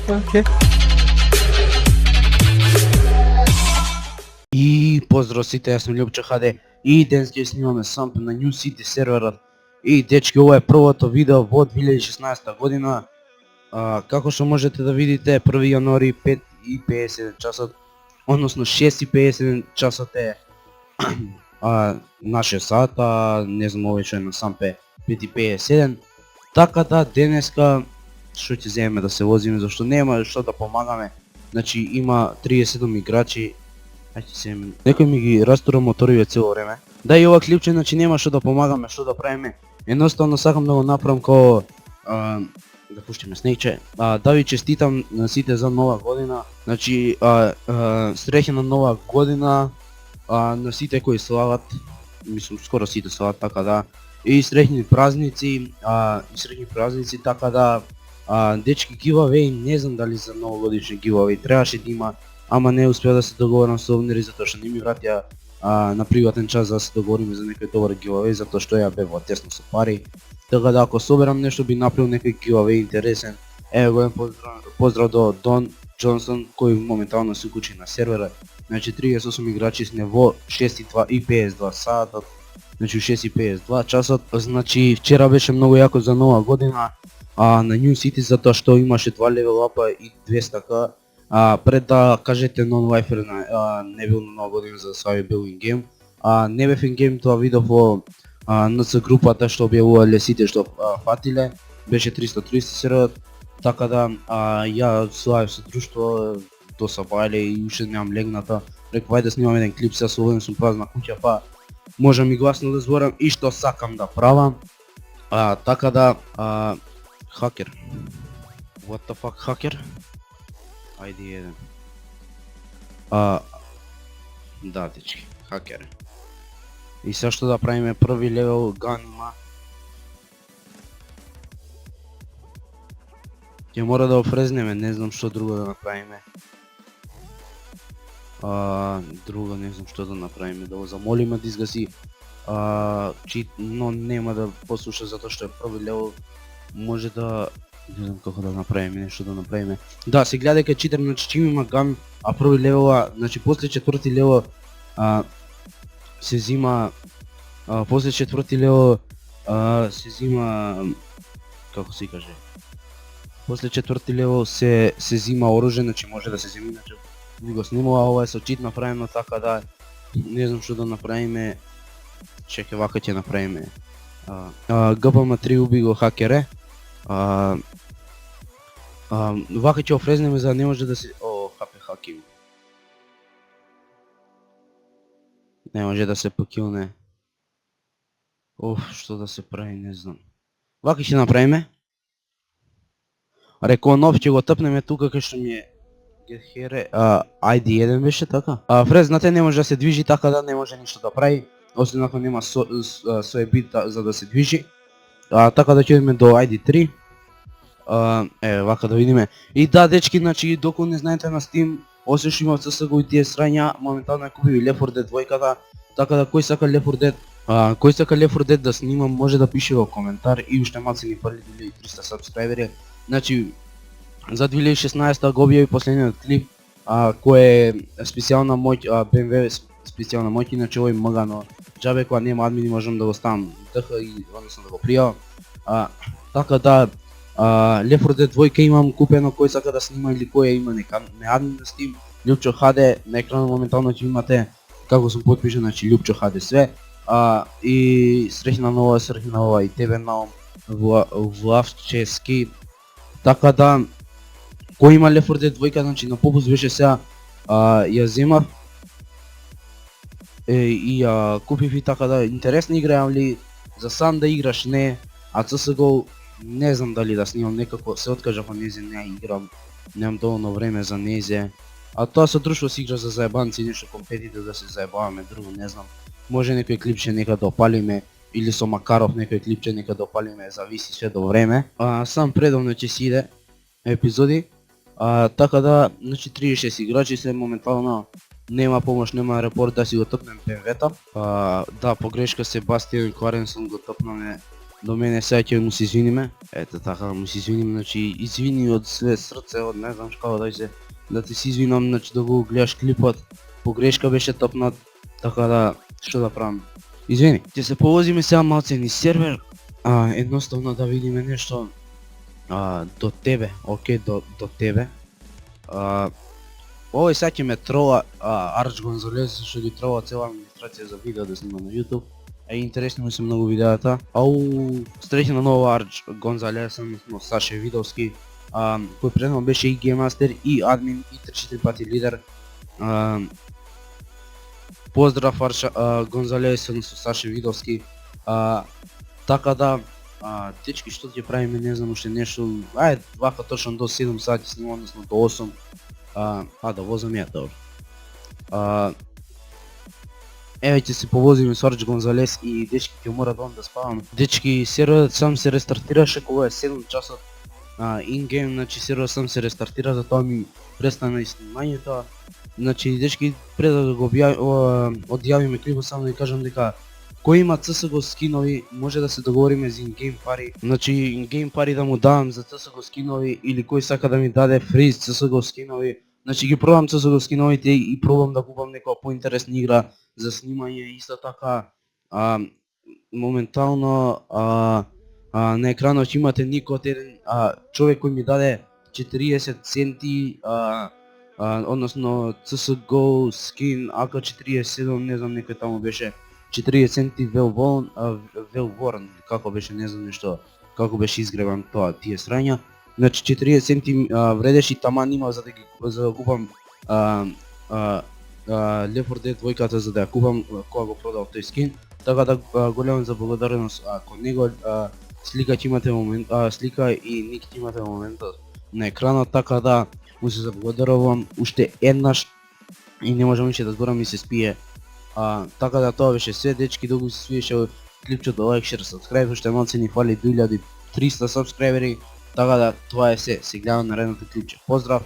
Окей. И поздрав сите, јас сум Љупчо ХД и денес ќе снимаме самп на New City серверот. И дечки, ова е првото видео во 2016 година. Како што можете да видите, 1 јануари 5:51 часот, односно 6:51 часот е нашиот сат, не знам овој што е на самп е 5:57. Така да денеска што ќе земеме да се возиме, зашто нема што да помагаме. Значи има 37 играчи. Ајде се некој ми ги растура моториве цело време. Да, и ова клипче, значи нема што да помагаме, што да правиме. Едноставно сакам да го направам како да пуштиме снејче. Да ви честитам на сите за нова година. Значи среќна нова година на сите кои слават. Мислам скоро сите слават, така да. И среќни празници, така да. Дечки, giveaway, не знам дали за новогодишни giveaway требаше да има, ама не успеа да се договорам со овнери затоа што не ми вратија на приватен час да се договориме за некој добар giveaway, затоа што ја бев во тесно со пари. Така да ако соберам нешто би направил некој giveaway интересен. Еве го поздрав до Дон Джонсон кој моментално се уклучи на серверот. Значи 38 играчи сме во 6:52 сатот. Значи 6:52 часот. Значи вчера беше многу јако за нова година на New City затоа што имаше 2 левел апа и 200к. Пред да кажете non-lifer не бил на нова година за да слави бил in-game. Не бев in-game, тоа видов во NC групата што објавувале сите што фатиле. Беше 330 серверот. Така да ја славев со друштво до сабајле и уште немам легната. Реков ајде да снимам еден клип, сега слободен сум празна куќа, па можам и гласно да зборам и што сакам да правам. Така да хакер. What the fuck, хакер? Ајде еден. Да, дечки, хакер. И сега што да правиме, први левел ган има. Ќе мора да офрезнеме, не знам што друго да направиме. Друго не знам што да направиме, да го замолиме да изгаси чит, но нема да послуша затоа што е први левел. Може да не знам како да направиме, нешто да направиме. Да, се гледа дека читам, значи чим има ган, први левела, значи после четврти левел се зима, после четврти левел се зима, како се каже, после четврти левел се зима оружје, значи може да се зима, иначе ви го снимува, ова е со чит направено, така да не знам што да направиме. Чекај, вака ќе направиме. GPM3 уби го хакере. Вака ќе офрезнеме за да не може да се... хапе хаким. Не може да се покилне. Што да се прави, не знам. Вака ќе направиме. Рекова нов ќе го тъпнеме тука кај што ми е Гетхере, ID1 беше така. Фрезнате не може да се движи, така да не може ништо да прави, освен ако нема свој бит за да се движи. Така да ќе одиме до ID3. Еве вака да видиме. И да, дечки, значи доколку не знаете на Steam, освен што има CSGO и тие срања, моментално ја купив и Left 4 Dead 2-ката, така да кој сака Left 4 Dead, кој сака Left 4 Dead да снимам, може да пише во коментар и уште малце ни фали 2300 сабскрајбери. Значи за 2016 го објави последниот клип, кој е специјална моќ, BMW специјална моќ, иначе овој мага, но џабе кога нема админи можам да го ставам ДХ и односно да го пријавам. Така да Left 4 Dead 2 имам купено, кој сака да снима или кој има нека ме админ на Steam, Љупчо ХД, на екранот моментално ќе имате како сум потпишан, значи Љупчо ХД све. И среќна нова и тебе на Влавчески. Така да кој има Left 4 Dead 2, значи на попуст беше сега, ја земав и ја купив и така да интересна игра, али за сам да играш не, CSGO не знам дали да снимам, некако се откажав од незе, не играм, немам доволно време за незе. Тоа со друштво си игра за заебанци, нешто компетитив да се заебаваме, друго не знам. Може некој клипче нека да опалиме, или со Макаров некој клипче нека да опалиме, зависи све до време. Сам предавно ќе си иде епизоди. Така да, значи 36 играчи се моментално, нема помош, нема репорт да си го тъпнем ПМВ-та. Да, погрешка Себастијан Кларенсон го тъпнаме до мене сега ќе му се извиниме. Ето така му се извиним, значи извини од све срце, од не знам како да ти се извинам, значи да го гледаш клипот. Погрешка беше топнат, така да што да правам. Извини, ќе се повозиме сега малце низ сервер, едноставно да видиме нешто до тебе, окей, до тебе. Овој сега ќе ме трова Арч Гонзалес, што ги трова цела администрација за видео да снима на YouTube. Интересни му се многу видеата. Среќна нова Арч Гонзалес, односно Саше Видовски, кој предно беше и гейммастер, и админ, и 3-4 пати лидер. Поздрав Арч Гонзалес, односно Саше Видовски. Така да, дечки, што ќе правиме, не знам уште нешто. Ајде, вака точно до 7 сати снима, односно до 8. Да возам ја, добро. Еве ќе се повозиме со Арч Гонзалес и дечки ќе мора да спавам. Дечки, серверот сам се рестартираше кога е 7 часот ингейм, значи серверот сам се рестартира, затоа ми престана и снимањето. Значи дечки, пред да го одјавиме клипот, само да ви кажам дека кој има CSGO скинови може да се договориме за ингейм пари. Значи ингейм пари да му давам за CSGO скинови или кој сака да ми даде фриз CSGO скинови. Значи ги пробам CSGO скиновите и пробам да купам некоја поинтересна игра за снимање. Исто така моментално на екранот имате ник од еден човек кој ми даде 40 центи, односно CSGO скин AK-47, не знам, некој таму беше 40 центи Velvorn, како беше, не знам нешто, како беше изгребан тие срања. Значи 40 центи вредеше и таман има за да купам Left 4 Dead 2 за да ја купам кога го продав тој скин. Така да голема за благодарност кон него, слика ќе имате слика и ник ќе имате моментот на екранот, така да му се заблагодарувам уште еднаш и не можам више да зборам и се спие. Така да тоа беше све, дечки, долго се свиеше клипчето, лайк, шер, сабскрайб, уште малце ни фали 2300 сабскрайбери, така да тоа е се, се гледаме наредното клипче. Поздрав!